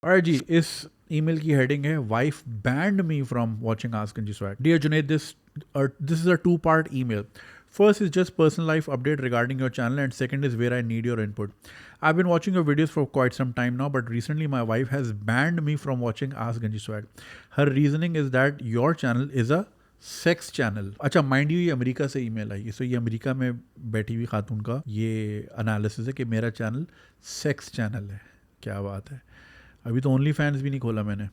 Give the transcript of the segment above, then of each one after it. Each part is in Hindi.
Alright जी, इस email की heading है Wife banned me from watching Ask Anji Swag. Dear Junaid, this is a two-part email. First is just personal life update regarding your channel, and second is where I need your input. I've been watching your videos for quite some time now, but recently my wife has banned me from watching Ask Ganji Swag. Her reasoning is that your channel is a sex channel. अच्छा, माइंड यू ये अमेरिका से ईमेल आई. सो ये अमेरिका में बैठी हुई खातून का ये एनालिसिस है कि मेरा चैनल सेक्स चैनल है. क्या बात है. अभी तो ओनली फैंस भी नहीं खोला मैंने.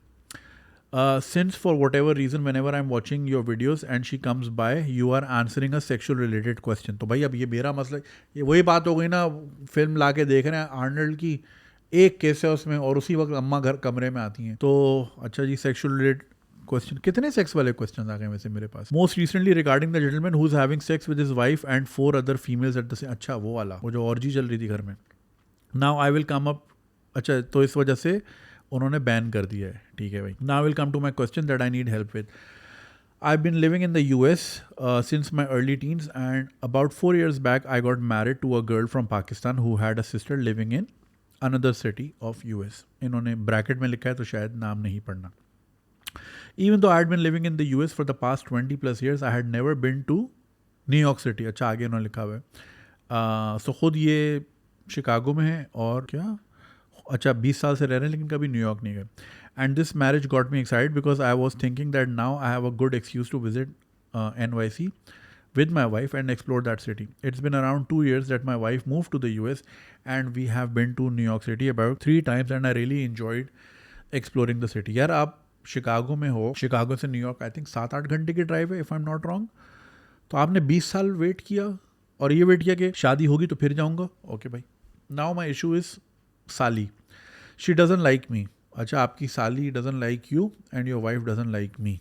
Since for whatever reason whenever I'm watching your videos and she comes by, you are answering a sexual related question. तो भाई अब ये मेरा मसला, ये वही बात हो गई ना, फिल्म ला के देख रहे हैं आर्नल्ड की, एक केस है उसमें और उसी वक्त अम्मा घर कमरे में आती हैं. तो अच्छा जी, सेक्शुअल रिलेटेड क्वेश्चन. कितने सेक्स वाले क्वेश्चन आ गए वैसे मेरे पास. Most recently regarding the gentleman who is having sex with his wife and 4 other females at the same. अच्छा वो वाला, वो जो ऑर्जी चल रही थी घर में. Now I will come up. अच्छा तो इस वजह से उन्होंने बैन कर दिया है. ठीक है भाई. Now will come to my question that I need help with. I've been living in the US since my early teens, and about 4 years back, I got married to a girl from Pakistan who had a sister living in another city of US. इन्होंने ब्रैकेट में लिखा है तो शायद नाम नहीं पढ़ना. Even though I had been living in the US for the past 20 plus years, I had never been to New York City. अच्छा आगे उन्होंने लिखा हुआ है. So खुद ये शिकागो में है और क्या, अच्छा 20 साल से रह रहे हैं लेकिन कभी न्यूयॉर्क नहीं गए. And this marriage got me excited because I was thinking that now I have a good excuse to visit NYC with my wife and explore that city. It's been around 2 years that my wife moved to the US and we have been to New York City about 3 times and I really enjoyed exploring the city. यार आप शिकागो में हो, शिकागो से न्यूयॉर्क आई थिंक 7-8 घंटे की ड्राइव है if I am not wrong. तो आपने 20 साल वेट किया और ये वेट किया कि शादी होगी तो फिर जाऊँगा. ओके भाई. नाउ माई इशू इज़ साली. She doesn't like me. अच्छा आपकी साली doesn't like you and your wife doesn't like me.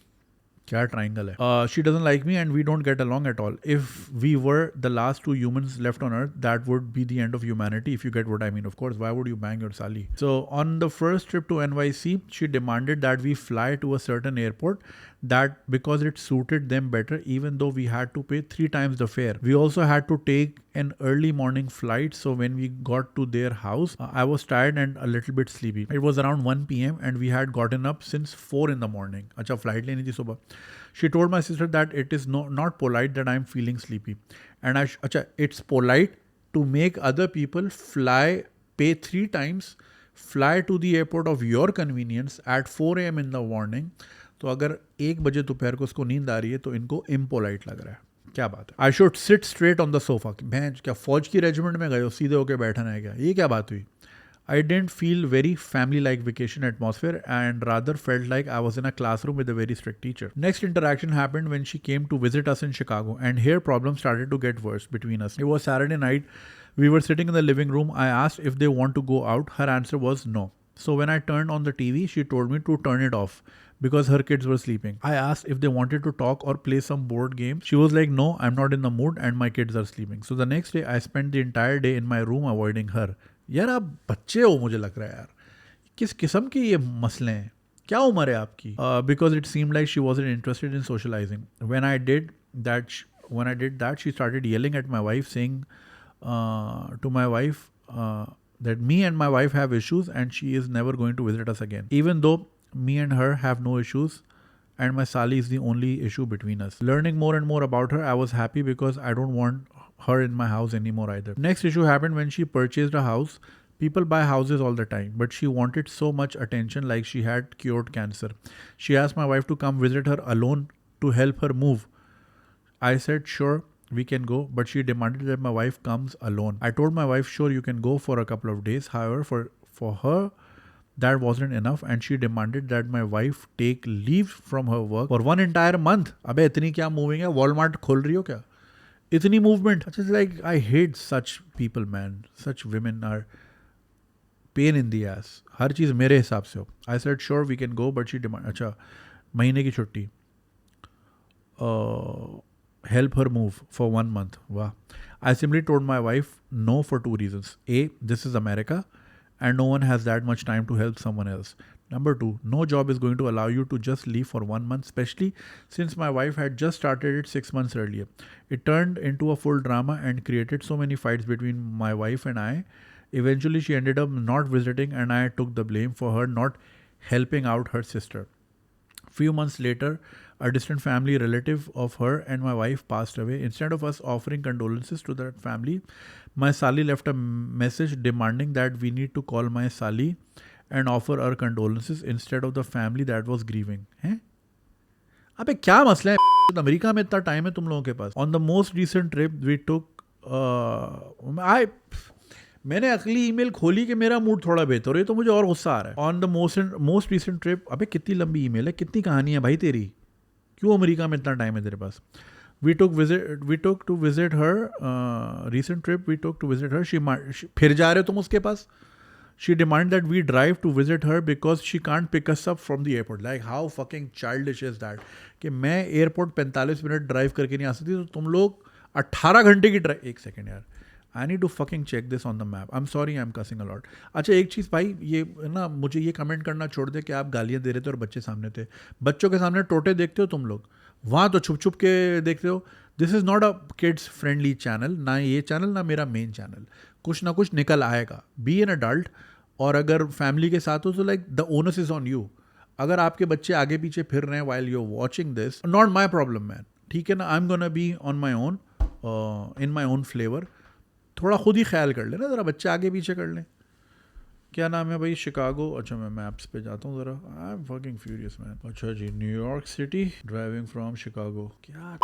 क्या ट्राइंगल है. She doesn't like me and we don't get along at all. If we were the last 2 humans left on earth, that would be the end of humanity, if you get what I mean. Of course, why would you bang your sali? So on the first trip to NYC, she demanded that we fly to a certain airport, that because it suited them better, even though we had to pay 3 times the fare. We also had to take an early morning flight, so when we got to their house, I was tired and a little bit sleepy. It was around 1 p.m. and we had gotten up since 4 in the morning. अच्छा flight लेनी थी सुबह. She told my sister that it is not polite that I'm feeling sleepy. And it's polite to make other people pay 3 times, fly to the airport of your convenience at 4 a.m. in the morning. तो अगर 1 बजे दोपहर को उसको नींद आ रही है तो इनको impolite लग रहा है. क्या बात है. I should seat straight on the sofa. भैंस क्या फौज की रेजिमेंट में गए हो, सीधे होके बैठना है क्या, ये क्या बात हुई. I didn't feel very family-like vacation atmosphere and rather felt like I was in a classroom with a very strict teacher. Next interaction happened when she came to visit us in Chicago, and here problems started to get worse between us. It was Saturday night. We were sitting in the living room. I asked if they want to go out. Her answer was no. So when I turned on the TV, she told me to turn it off because her kids were sleeping. I asked if they wanted to talk or play some board games. She was like, no, I'm not in the mood and my kids are sleeping. So the next day, I spent the entire day in my room avoiding her. यार आप बच्चे हो मुझे लग रहा है यार. किस किस्म के ये मसले हैं, क्या उम्र है आपकी. Because it seemed like she wasn't interested in socialising. When I did that she started yelling at my wife saying to my wife that me and my wife have issues and she is never going to visit us again, even though me and her have no issues and my sali is the only issue between us. Learning more and more about her, I was happy because I don't want her in my house anymore either. Next issue happened when she purchased a house. People buy houses all the time, but she wanted so much attention like she had cured cancer. She asked my wife to come visit her alone to help her move. I said sure, we can go, but she demanded that my wife comes alone. I told my wife sure, you can go for a couple of days. However, for her that wasn't enough and she demanded that my wife take leave from her work for 1 entire month. अबे इतनी क्या मूविंग है, वॉलमार्ट खोल रही हो क्या, इतनी मूवमेंट. अच्छा like I hate such people man. Such women are pain in the ass. हर चीज़ मेरे हिसाब से हो. I said sure, we can go, but she demanded. अच्छा महीने की छुट्टी, help her move for 1 month. Wow. I simply told my wife no for 2 reasons. A, this is America and no one has that much time to help someone else. Number 2, no job is going to allow you to just leave for 1 month, especially since my wife had just started it 6 months earlier. It turned into a full drama and created so many fights between my wife and I. Eventually, she ended up not visiting, and I took the blame for her not helping out her sister. Few months later, a distant family relative of her and my wife passed away. Instead of us offering condolences to that family, my Sali left a message demanding that we need to call my Sali and offer her condolences instead of the family that was grieving. हैं? अबे क्या मसला है? अमेरिका में इतना टाइम है तुम लोगों के पास. On the most recent trip we took, मैंने अगली ईमेल खोली कि मेरा मूड थोड़ा बेहतर है तो मुझे और गुस्सा आ रहा है. On the most recent trip. अबे कितनी लंबी ईमेल है, कितनी कहानी है भाई तेरी, क्यों अमेरिका में इतना टाइम है तेरे पास. we took to visit her, recent trip we took to visit her. फिर जा रहे हो तुम उसके पास. She demanded that we drive to visit her because she can't pick us up from the airport. Like how fucking childish is that? कि मैं एयरपोर्ट 45 मिनट ड्राइव करके नहीं आ सकती तो तुम लोग 18 घंटे की ड्राइव. एक सेकेंड यार, I need to fucking check this on the map. I am sorry, I am cussing a lot. अच्छा एक चीज़ भाई, ये ना मुझे ये कमेंट करना छोड़ दे कि आप गालियाँ दे रहे थे और बच्चे सामने थे. बच्चों के सामने टोटे देखते हो तुम लोग, वहाँ तो छुप छुप के देखते हो. This is not a kids friendly channel. ना ये चैनल ना मेरा मेन चैनल. कुछ ना कुछ निकल आएगा. Be an adult. और अगर फैमिली के साथ हो तो like the onus is on you. अगर आपके बच्चे आगे पीछे फिर रहे हैं while you are watching this, not my problem man. ठीक है ना, I am gonna be on my own, in my own flavour. थोड़ा खुद ही ख्याल कर लेना, ज़रा बच्चे आगे पीछे कर लें. क्या नाम है भाई, शिकागो. अच्छा मैं मैप्स पे जाता हूँ ज़रा. I am fucking furious man. अच्छा जी, New York city driving from Chicago. क्या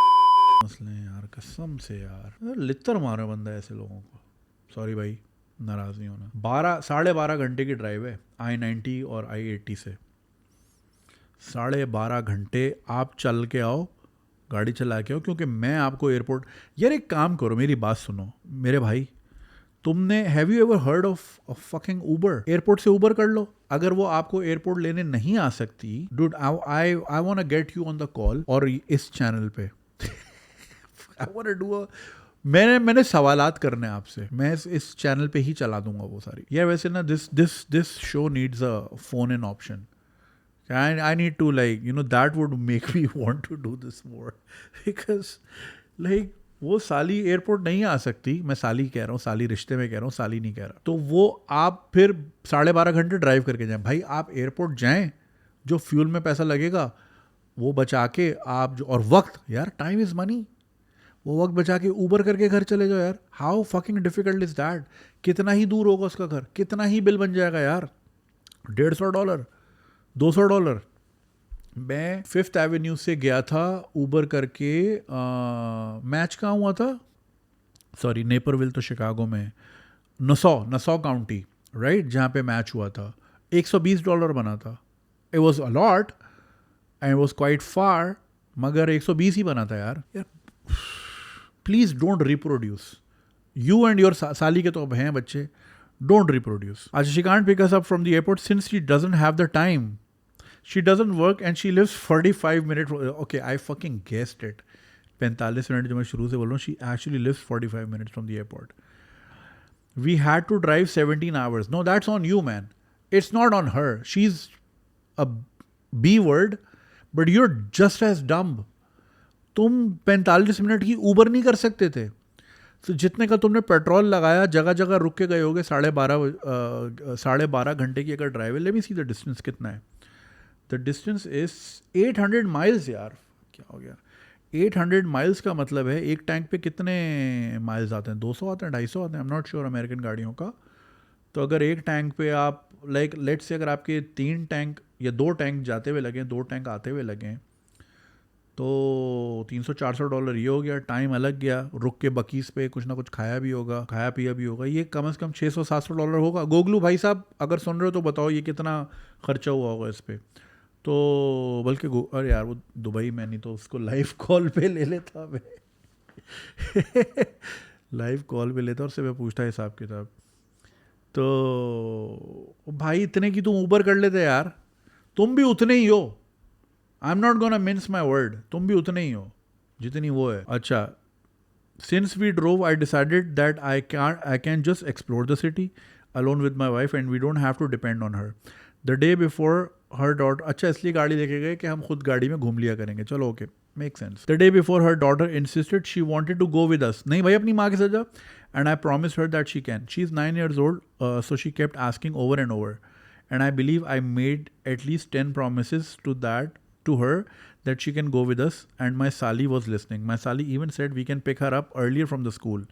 मसले हैं यार, कसम से यार लित्तर मारे बंदा ऐसे लोगों को. सॉरी भाई, नाराज़ नहीं होना. 12.5 घंटे की ड्राइव है I-90 और I-80 से. 12.5 घंटे आप चल के आओ, गाड़ी चला के आओ, क्योंकि मैं आपको एयरपोर्ट. यार एक काम करो, मेरी बात सुनो मेरे भाई. तुमने have you ever heard of fucking Uber? Airport से ऊबर कर लो. अगर वो आपको एयरपोर्ट लेने नहीं आ सकती, dude I want to get you on the call और इस चैनल पे. आई वांट टू डू मैंने सवालात करने आपसे. मैं इस चैनल पे ही चला दूंगा वो सारी. या वैसे ना this show needs a phone in option. I need to, like, you know, that would make me want to do this more. Because like वो साली एयरपोर्ट नहीं आ सकती. मैं साली कह रहा हूँ, साली रिश्ते में कह रहा हूँ, साली नहीं कह रहा. तो वो आप फिर 12.5 घंटे ड्राइव करके जाएं. भाई आप एयरपोर्ट जाएं, जो फ्यूल में पैसा लगेगा वो बचा के आप और वक्त, यार टाइम इज़ मनी, वो वक्त बचा के ऊबर करके घर चले जाओ यार. How fucking difficult is that? कितना ही दूर होगा उसका घर, कितना ही बिल बन जाएगा यार. $150, $200. मैं 5th एवेन्यू से गया था ऊबर करके. मैच कहाँ हुआ था? सॉरी, नेपरविल तो शिकागो में. नसौ काउंटी, राइट, जहाँ पे मैच हुआ था. $120 बना था. It was a lot and it was quite far, मगर 120 ही बना था यार. Please don't reproduce. You and your साली के तो अब हैं बच्चे. Don't reproduce. अच्छा, she can't pick us up from the airport since she doesn't have the time. She doesn't work and she lives 45 minute. Okay, I fucking guessed it. 45 minute जो मैं शुरू से बोल रहा हूँ. She actually lives 45 minutes from the airport. We had to drive 17 hours. No, that's on you man. It's not on her. She is a b word, but you are just as dumb. तुम 45 मिनट की ऊबर नहीं कर सकते थे. तो जितने का तुमने पेट्रोल लगाया, जगह जगह रुक के गए होगे. 12.5 घंटे की अगर ड्राइव है. Let me see the distance कितना है. The distance is 800 miles. यार क्या हो गया? 800 माइल्स का मतलब है एक टैंक पे कितने माइल्स आते हैं? 200 आते हैं, 250 आते हैं. I am not sure American गाड़ियों का. तो अगर एक टैंक पे आप लाइक लेट से अगर आपके 3 टैंक या 2 टैंक जाते हुए लगें, 2 टैंक आते हुए लगें, तो $300-400 ये हो गया. टाइम अलग गया. रुक के बकीस पे कुछ ना कुछ खाया भी होगा, खाया पिया भी होगा. ये कम से कम $600-700 होगा. गोगलू भाई साहब अगर सुन रहे हो तो बताओ ये कितना खर्चा हुआ होगा इस पर. तो बल्कि अरे यार वो दुबई में नहीं, तो उसको लाइव कॉल पे ले लेता मैं. लाइव कॉल पे लेता और उससे मैं पूछता हिसाब किताब. तो भाई इतने की तुम ऊबर कर लेते यार. तुम भी उतने ही हो. I am not gonna mince my word. तुम भी उतने ही हो जितनी वो है. अच्छा, since we drove I decided that I can just explore the city alone with my wife and we don't have to depend on her. The day before her dot. अच्छा, इसलिए गाड़ी लेके गए कि हम खुद गाड़ी में घूम लिया करेंगे. चलो okay. Makes sense. The day before, her daughter insisted she wanted to go with us. नहीं भाई अपनी माँ के साथ जा. And I promised her that she can. She's 9 years old, so she kept asking over and over. And I believe I made at least 10 promises to her that she can go with us. And my Sali was listening. My Sali even said we can pick her up earlier from the school.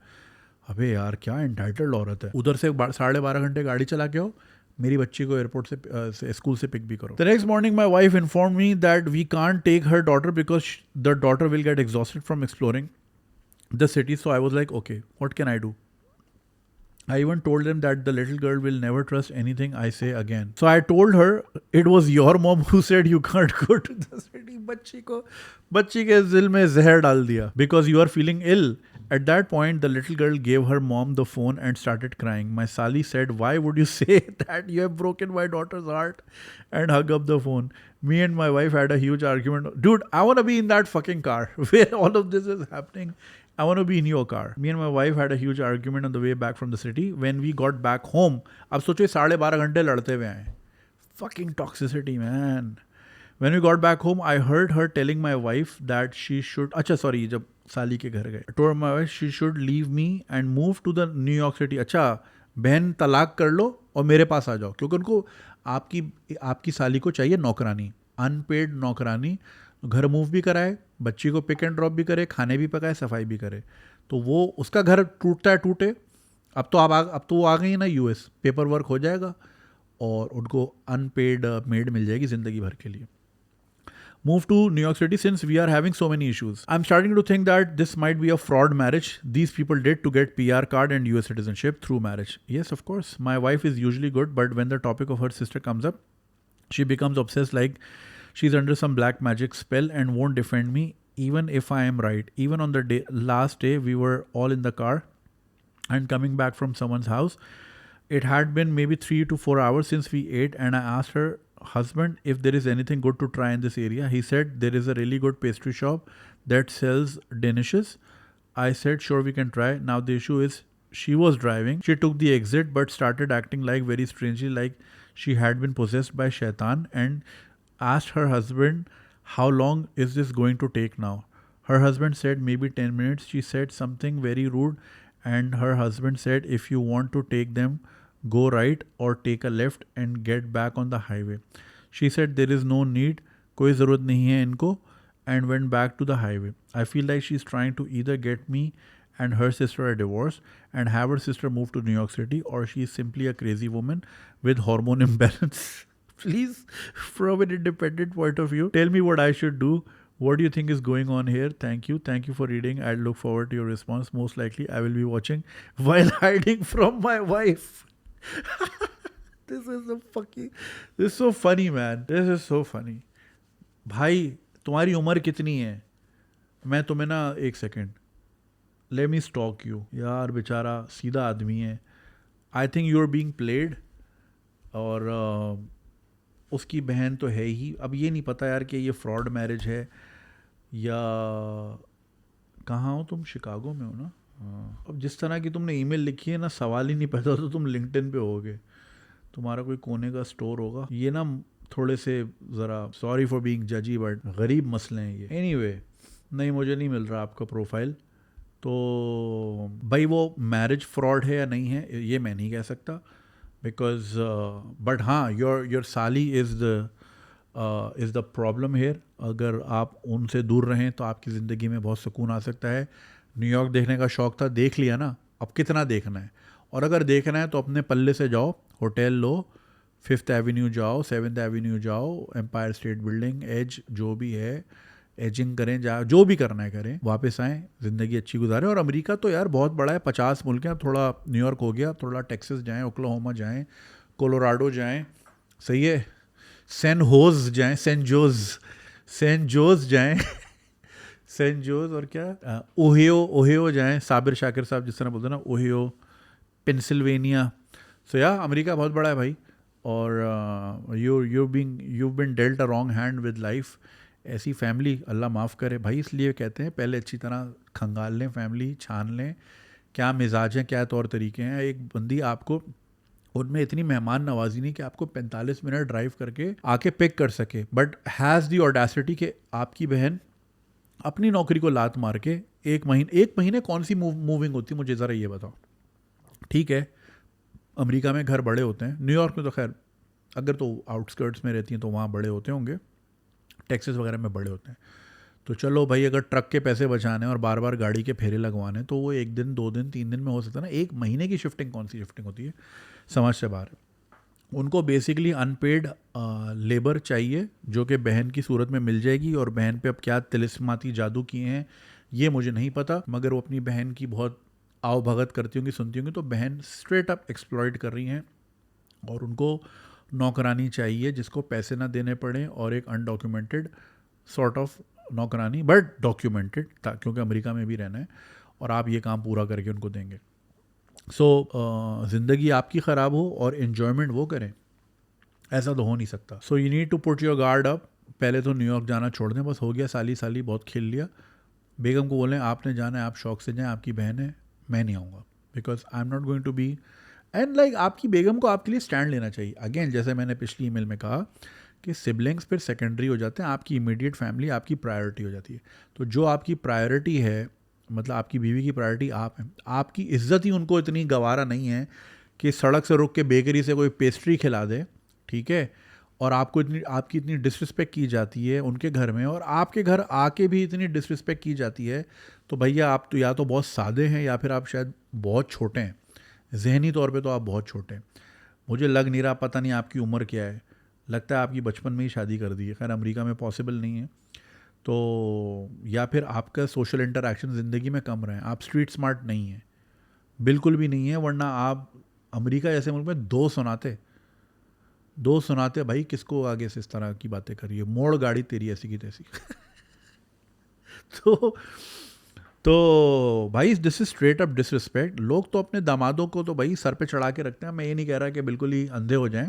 अबे यार क्या entitled औरत है. उधर से 12.5 घंटे गाड़ी चला के आओ, मेरी बच्ची को एयरपोर्ट से स्कूल से पिक भी करो. The next morning my wife informed me that we can't take her daughter because the daughter will get exhausted from exploring the city. So I was like, okay, what can I do? I even told them that the little girl will never trust anything I say again. So I told her it was your mom who said you can't go to the city. बच्ची के दिल में जहर डाल दिया. Because you are feeling ill. At that point, the little girl gave her mom the phone and started crying. My Sali said, why would you say that? You have broken my daughter's heart. And hung up the phone. Me and my wife had a huge argument. Dude, I want to be in that fucking car where all of this is happening. I want to be in your car. Me and my wife had a huge argument on the way back from the city. When we got back home, अब सोचो 12.5 घंटे लड़ते हुए आए. Fucking toxicity, man. When we got back home, I heard her telling my wife that she should... जब साली के घर गए. I told my wife she should leave me and move to the New York City. अच्छा, बहन तलाक कर लो और मेरे पास आ जाओ. क्योंकि उनको आपकी साली को चाहिए नौकरानी. अनपेड नौकरानी. घर मूव भी कराए, बच्ची को पिक एंड ड्रॉप भी करे, खाने भी पकाए, सफाई भी करे. तो वो उसका घर टूटता है टूटे. अब तो वो आ गई ना यूएस. पेपर वर्क हो जाएगा और उनको अनपेड मेड मिल जाएगी ज़िंदगी भर के लिए. Move to New York City since we are having so many issues. I'm starting to think that this might be a fraud marriage these people did to get PR card and US citizenship through marriage. Yes, of course. My wife is usually good, but when the topic of her sister comes up, she becomes obsessed like she's under some black magic spell and won't defend me even if I am right. Even on the last day, we were all in the car and coming back from someone's house. It had been maybe 3 to 4 hours since we ate, and I asked her husband if there is anything good to try in this area. He said there is a really good pastry shop that sells danishes. I said sure, we can try. Now the issue is she was driving. She took the exit but started acting like very strangely, like she had been possessed by shaitan, and asked her husband how long is this going to take now. Her husband said maybe 10 minutes. She said something very rude and her husband said if you want to take them, go right or take a left and get back on the highway. She said there is no need, कोई ज़रूरत नहीं है इनको, and went back to the highway. I feel like she's trying to either get me and her sister a divorce and have her sister move to New York City, or she's simply a crazy woman with hormone imbalance. Please, from an independent point of view, tell me what I should do. What do you think is going on here? Thank you. Thank you for reading. I look forward to your response. Most likely, I will be watching while hiding from my wife. This is so funny, man. This is so funny. भाई तुम्हारी उम्र कितनी है? मैं तुम्हें ना एक second, let me stalk you. यार बेचारा सीधा आदमी है. I think you are being played. और उसकी बहन तो है ही. अब ये नहीं पता यार कि ये फ्रॉड मैरिज है या कहाँ हो तुम? शिकागो में हो ना? अब जिस तरह की तुमने ईमेल लिखी है ना, सवाल ही नहीं पैदा तो तुम लिंक्डइन पे होगे. तुम्हारा कोई कोने का स्टोर होगा. ये ना थोड़े से ज़रा, सॉरी फॉर बीइंग जजी, बट गरीब मसले हैं ये. एनीवे, नहीं मुझे नहीं मिल रहा आपका प्रोफाइल. तो भाई वो मैरिज फ्रॉड है या नहीं है ये मैं नहीं कह सकता, बिकॉज बट हाँ, योर साली इज़ द प्रॉब्लम हेयर. अगर आप उनसे दूर रहें तो आपकी ज़िंदगी में बहुत सुकून आ सकता है. न्यूयॉर्क देखने का शौक़ था, देख लिया ना, अब कितना देखना है. और अगर देखना है तो अपने पल्ले से जाओ, होटल लो, 5th एवेन्यू जाओ, 7th एवेन्यू जाओ, एम्पायर स्टेट बिल्डिंग, एज जो भी है, एजिंग करें, जो भी करना है करें, वापस आएँ, ज़िंदगी अच्छी गुजारें. और अमेरिका तो यार बहुत बड़ा है, 50 मुल्क हैं. अब थोड़ा न्यूयॉर्क हो गया, थोड़ा टेक्सास जाएँ, ओक्लाहोमा जाएँ, कोलोराडो जाएँ, सही है, सैन होज जाएँ, सेंट जोस जाएँ सेंट जोस, और क्या ओहियो जाएँ. साबिर शाकिर साहब जिस तरह बोलते हैं ना, ओहियो, पेंसिल्वेनिया. सो या अमेरिका बहुत बड़ा है भाई. और you've been dealt a wrong hand with life. ऐसी फैमिली अल्लाह माफ़ करे भाई. इसलिए कहते हैं पहले अच्छी तरह खंगाल लें फैमिली, छान लें क्या मिजाज हैं, क्या तौर तरीके हैं. एक बंदी आपको उनमें इतनी मेहमान नवाजी नहीं कि आपको 45 मिनट ड्राइव करके आके पिक कर सके, बट हैज़ दी ऑडेसिटी कि आपकी बहन अपनी नौकरी को लात मार के 1 महीने कौन सी मूविंग होती है मुझे ज़रा ये बताओ। ठीक है, अमेरिका में घर बड़े होते हैं, न्यूयॉर्क में तो खैर अगर तो आउटस्कर्ट्स में रहती हैं तो वहाँ बड़े होते होंगे, टेक्सास वगैरह में बड़े होते हैं। तो चलो भाई, अगर ट्रक के पैसे बचाने और बार बार गाड़ी के फेरे लगवाने तो वो 1 दिन 2 दिन 3 दिन में हो सकता है ना। 1 महीने की शिफ्टिंग कौन सी शिफ्टिंग होती है, समझ से बाहर है। उनको बेसिकली अनपेड लेबर चाहिए जो कि बहन की सूरत में मिल जाएगी, और बहन पे अब क्या तिलिस्माती जादू किए हैं ये मुझे नहीं पता, मगर वो अपनी बहन की बहुत आओ भगत करती होंगी, सुनती होंगी, तो बहन स्ट्रेट अप एक्सप्लॉइट कर रही हैं और उनको नौकरानी चाहिए जिसको पैसे ना देने पड़े, और एक अनडॉक्यूमेंटेड सॉर्ट ऑफ नौकरानी बट डॉक्यूमेंटेड, क्योंकि अमेरिका में भी रहना है और आप ये काम पूरा करके उनको देंगे। सो ज़िंदगी आपकी ख़राब हो और इन्जॉयमेंट वो करें, ऐसा तो हो नहीं सकता। So you need to put your guard up. पहले तो न्यूयॉर्क जाना छोड़ दें, बस हो गया, साली साली बहुत खेल लिया। बेगम को बोलें आपने जाना है आप शौक से जाएं, आपकी बहन है, मैं नहीं आऊँगा, because I am not going to be. And like आपकी बेगम को आपके लिए स्टैंड लेना चाहिए। अगेन जैसे मैंने पिछली ईमेल में कहा कि सिबलिंग्स फिर सेकेंडरी हो जाते हैं, आपकी इमीडिएट फैमिली आपकी प्रायोरिटी हो जाती है। तो जो आपकी प्रायोरिटी है, मतलब आपकी बीवी की प्रायोरिटी आप हैं, आपकी इज्जत ही उनको इतनी गवारा नहीं है कि सड़क से रुक के बेकरी से कोई पेस्ट्री खिला दे, ठीक है, और आपको आपकी इतनी डिसरिस्पेक्ट की जाती है उनके घर में, और आपके घर आके भी इतनी डिसरिस्पेक्ट की जाती है, तो भैया आप तो या तो बहुत सादे हैं या फिर आप शायद बहुत छोटे हैं, जहनी तौर पे तो आप बहुत छोटे हैं। मुझे लग नहीं रहा, पता नहीं आपकी उम्र क्या है, लगता है आपकी बचपन में ही शादी कर दी है। खैर अमेरिका में पॉसिबल नहीं है, तो या फिर आपका सोशल इंटरेक्शन ज़िंदगी में कम रहे, आप स्ट्रीट स्मार्ट नहीं हैं, बिल्कुल भी नहीं है, वरना आप अमेरिका जैसे मुल्क में दो सुनाते भाई, किसको आगे से इस तरह की बातें करिए, मोड़ गाड़ी तेरी ऐसी की तैसी। तो तो भाई this is straight up disrespect. लोग तो अपने दामादों को तो भाई सर पे चढ़ा के रखते हैं, मैं ये नहीं कह रहा कि बिल्कुल ही अंधे हो जाएं,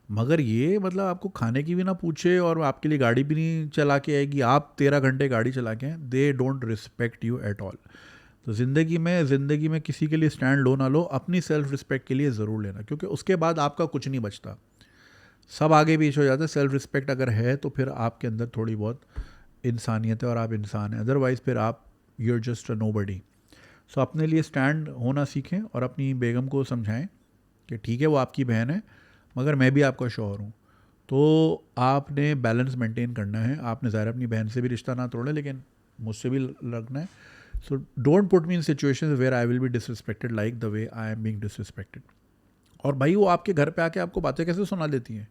मगर ये मतलब आपको खाने की भी ना पूछे और आपके लिए गाड़ी भी नहीं चला के आएगी, आप 13 घंटे गाड़ी चला के हैं, they don't respect you at all. तो ज़िंदगी में किसी के लिए स्टैंड लो ना लो, अपनी सेल्फ रिस्पेक्ट के लिए ज़रूर लेना, क्योंकि उसके बाद आपका कुछ नहीं बचता, सब आगे पीछे हो जाता है। सेल्फ रिस्पेक्ट अगर है तो फिर आपके अंदर थोड़ी बहुत इंसानियत है और आप इंसान हैं, अदरवाइज़ फिर आप you are just a nobody. So अपने लिए स्टैंड होना सीखें और अपनी बेगम को समझाएं कि ठीक है वो आपकी बहन है मगर मैं भी आपका शौहर हूँ, तो आपने बैलेंस मेंटेन करना है। आपने ज़ाहिर अपनी बहन से भी रिश्ता ना तोड़ें, लेकिन मुझसे भी लगना है। So don't put me in situations where I will be disrespected like the way I am being disrespected. और भाई वो आपके घर पे आके आपको बातें कैसे सुना देती हैं,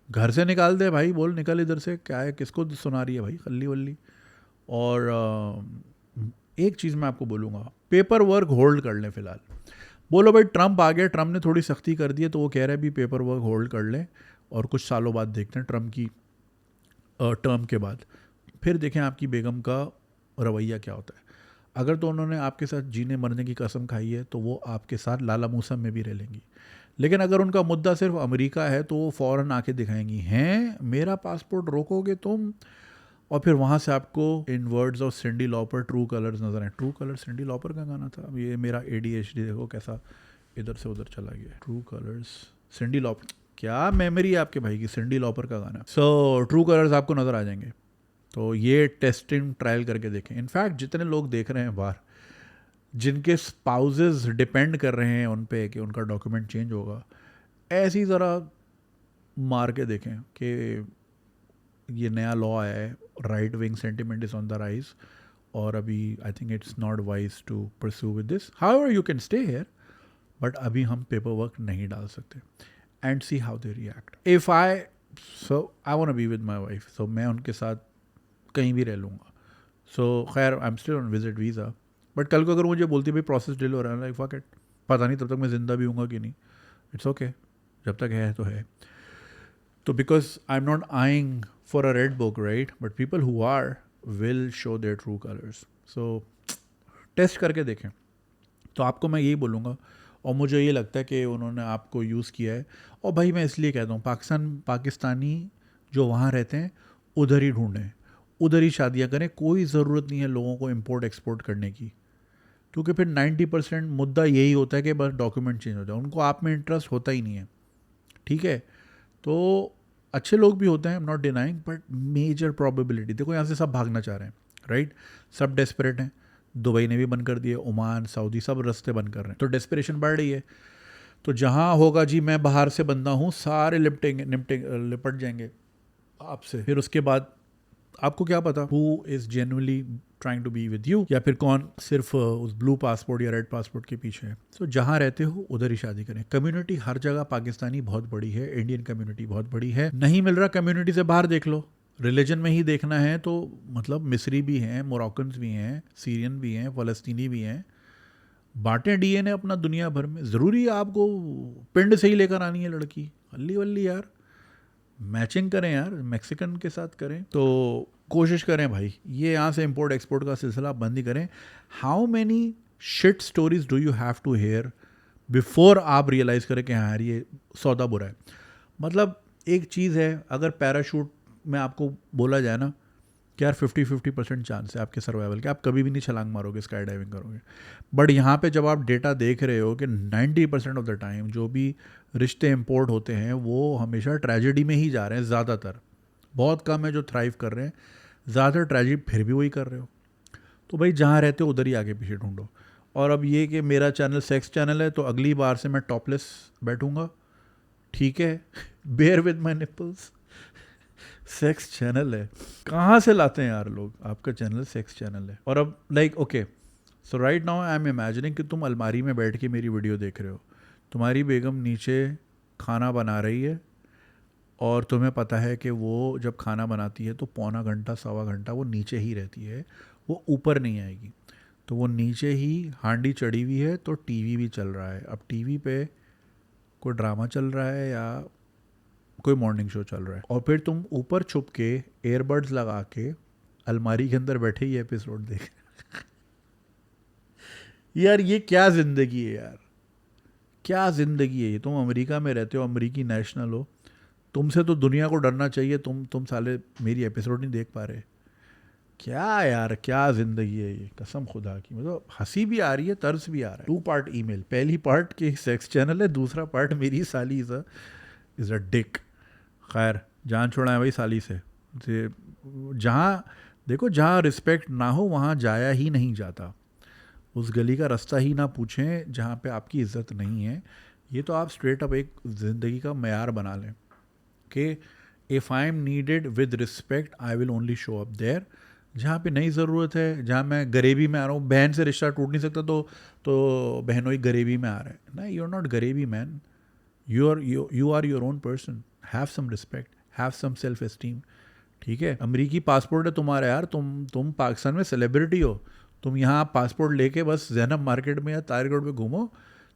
घर से निकाल दे भाई, बोल निकल इधर से, क्या है किसको सुना रही है भाई खल्ली वल्ली। और एक चीज़ मैं आपको बोलूँगा, पेपर वर्क होल्ड कर लें फ़िलहाल। बोलो भाई ट्रंप आ गया, ट्रंप ने थोड़ी सख्ती कर दी है, तो वो कह रहे हैं भी पेपर वर्क होल्ड कर लें और कुछ सालों बाद देखते हैं ट्रंप की टर्म के बाद, फिर देखें आपकी बेगम का रवैया क्या होता है। अगर तो उन्होंने आपके साथ जीने मरने की कसम खाई है तो वो आपके साथ लाला मूसा में भी रह लेंगी, लेकिन अगर उनका मुद्दा सिर्फ अमेरिका है तो वो फ़ौरन आके दिखाएंगी, हैं मेरा पासपोर्ट रोकोगे तुम, और फिर वहाँ से आपको in words of Cyndi Lauper true colours नजर आए। ट्रू कलर सिंडी लॉपर का गाना था। अब ये मेरा ADHD देखो कैसा इधर से उधर चला गया। ट्रू कलर्स सिंडी लॉपर, क्या मेमोरी है आपके भाई की, सिंडी लॉपर का गाना। सो ट्रू कलर्स आपको नज़र आ जाएंगे, तो ये टेस्टिंग ट्रायल करके देखें। इनफैक्ट जितने लोग देख रहे हैं बाहर, जिनके स्पाउसेस डिपेंड कर रहे हैं उन पे कि उनका डॉक्यूमेंट चेंज होगा, ऐसी ज़रा मार के देखें कि ये नया लॉ आया है, right wing sentiment is on the rise, और अभी I think it's not wise to pursue with this. However you can stay here, but अभी हम पेपर वर्क नहीं डाल सकते, and see how they react. If I want to be with my wife, so मैं उनके साथ कहीं भी रह लूँगा। सो खैर I am still on visit visa, but कल को अगर मुझे बोलती भाई प्रोसेस डिले हो रहा है, लाइक फक इट, पता नहीं तब तक मैं ज़िंदा भी हूँगा कि नहीं, इट्स ओके, जब तक है तो है। तो because I am not eyeing for a red book right, but people who are will show their true colours. So test करके देखें। तो आपको मैं यही बोलूँगा, और मुझे ये लगता है कि उन्होंने आपको यूज़ किया है, और भाई मैं इसलिए कहता हूँ पाकिस्तानी जो वहाँ रहते हैं उधर ही ढूंढें, उधर ही शादियाँ करें, कोई ज़रूरत नहीं है लोगों को इम्पोर्ट एक्सपोर्ट करने की, क्योंकि फिर 90% मुद्दा यही होता है कि बस डॉक्यूमेंट चेंज हो जाए, उनको आप में इंटरेस्ट होता ही नहीं है, ठीक है। तो अच्छे लोग भी होते हैं, I am not denying, but major probability देखो यहाँ से सब भागना चाह रहे हैं, राइट। सब डेस्परेट हैं, दुबई ने भी बंद कर दिए, ओमान, सऊदी, सब रास्ते बंद कर रहे हैं, तो डेस्परेशन बढ़ रही है। तो जहाँ होगा जी मैं बाहर से बंदा हूँ, सारे लिपट जाएंगे आपसे। फिर उसके बाद आपको क्या पता who is genuinely trying to be with you, या फिर कौन सिर्फ उस ब्लू पासपोर्ट या रेड पासपोर्ट के पीछे है। तो जहाँ रहते हो उधर ही शादी करें। कम्युनिटी हर जगह पाकिस्तानी बहुत बड़ी है, इंडियन कम्युनिटी बहुत बड़ी है। नहीं मिल रहा कम्युनिटी से बाहर देख लो। रिलीजन में ही देखना है तो मतलब मिस्री भी हैं, मोरक्कन्स भी हैं, सीरियन भी हैं, फ़लस्तीनी भी हैं। बांटें डीएनए अपना दुनिया भर में। ज़रूरी है आपको पिंड से ही लेकर आनी है लड़की? हल्ली वल्ली यार, मैचिंग करें यार, मैक्सिकन के साथ करें। तो कोशिश करें भाई, ये यहाँ से इंपोर्ट एक्सपोर्ट का सिलसिला बंद ही करें। How many shit stories do you have to hear before आप रियलाइज़ करें कि हाँ यार ये सौदा बुरा है। मतलब एक चीज़ है, अगर पैराशूट में आपको बोला जाए ना कि यार 50-50% चांस है आपके सर्वाइवल के, आप कभी भी नहीं छलांग मारोगे, स्काई डाइविंग करोगे। बट यहाँ पे जब आप डेटा देख रहे हो कि 90% ऑफ द टाइम जो भी रिश्ते इंपोर्ट होते हैं वो हमेशा ट्रेजेडी में ही जा रहे हैं ज़्यादातर। बहुत कम है जो थ्राइव कर रहे हैं, ज़्यादातर ट्रेजेडी फिर भी वही कर रहे हो। तो भाई जहाँ रहते हो उधर ही आगे पीछे ढूंढो। और अब ये कि मेरा चैनल सेक्स चैनल है तो अगली बार से मैं टॉपलेस बैठूंगा, ठीक है? Bare with my nipples. Sex channel है, कहाँ से लाते हैं यार लोग? आपका चैनल सेक्स चैनल है। और अब like okay, so right now I am imagining कि तुम अलमारी में बैठ के मेरी वीडियो देख रहे हो, तुम्हारी बेगम नीचे खाना बना रही है और तुम्हें पता है कि वो जब खाना बनाती है तो पौना घंटा सवा घंटा वो नीचे ही रहती है, वो ऊपर नहीं आएगी। तो वो नीचे ही हांडी चढ़ी हुई है, तो टीवी भी चल रहा है। अब टीवी पे कोई ड्रामा चल रहा है या कोई मॉर्निंग शो चल रहा है, और फिर तुम ऊपर छुप के एयरबड्स लगा के अलमारी के अंदर बैठे ही एपिसोड देख यार ये क्या ज़िंदगी है यार, क्या ज़िंदगी है ये? तुम अमेरिका में रहते हो, अमेरिकी नेशनल हो, तुमसे तो दुनिया को डरना चाहिए। तुम साले मेरी एपिसोड नहीं देख पा रहे। क्या यार, क्या ज़िंदगी है ये, कसम खुदा की। मतलब हंसी भी आ रही है, तर्स भी आ रहा है। 2 पार्ट ईमेल, पहली पार्ट के सेक्स चैनल है, दूसरा पार्ट मेरी साली इज़ अ डिक। खैर, जान छोड़ाएं भाई साली से। जहाँ देखो, जहाँ रिस्पेक्ट ना हो वहाँ जाया ही नहीं जाता। उस गली का रास्ता ही ना पूछें जहाँ पे आपकी इज्जत नहीं है। ये तो आप स्ट्रेट अप एक ज़िंदगी का मयार बना लें कि if I am needed with respect I will only show up there. जहाँ पे नहीं ज़रूरत है, जहाँ मैं गरीबी में आ रहा हूँ, बहन से रिश्ता टूट नहीं सकता तो बहनों ही गरीबी में आ रहे हैं ना। यू आर नॉट गरीबी man, you are your own person. Have some respect, have some self esteem, ठीक है? अमेरिकी पासपोर्ट है तुम्हारा यार, तुम पाकिस्तान में सेलिब्रिटी हो। तुम यहाँ पासपोर्ट लेके बस जैनब मार्केट में या तारिक रोड पे घूमो,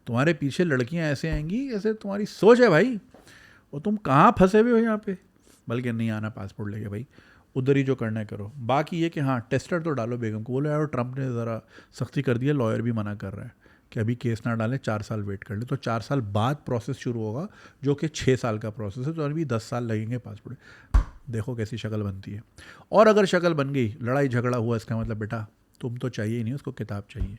तुम्हारे पीछे लड़कियाँ ऐसे आएंगी ऐसे तुम्हारी सोच है भाई। और तुम कहाँ फंसे हुए हो यहाँ पे? बल्कि नहीं आना पासपोर्ट लेके भाई, उधर ही जो करना है करो। बाकी ये कि हाँ, टेस्टर तो डालो बेगम को। बोलो यार ट्रंप ने ज़रा सख्ती कर दी है, लॉयर भी मना कर रहा है कि अभी केस ना डालें, 4 साल वेट कर ले। तो 4 साल बाद प्रोसेस शुरू होगा, जो कि 6 साल का प्रोसेस है, तो अभी 10 साल लगेंगे पासपोर्ट। देखो कैसी शक्ल बनती है। और अगर शक्ल बन गई, लड़ाई झगड़ा हुआ, इसका मतलब बेटा तुम तो चाहिए ही नहीं, उसको किताब चाहिए।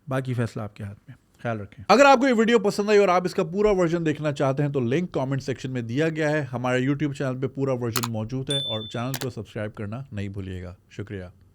बाकी फैसला आपके हाथ में, ख्याल रखें। अगर आपको ये वीडियो पसंद आई और आप इसका पूरा वर्जन देखना चाहते हैं तो लिंक कमेंट सेक्शन में दिया गया है। हमारे यूट्यूब चैनल पे पूरा वर्जन मौजूद है और चैनल को सब्सक्राइब करना नहीं भूलिएगा। शुक्रिया।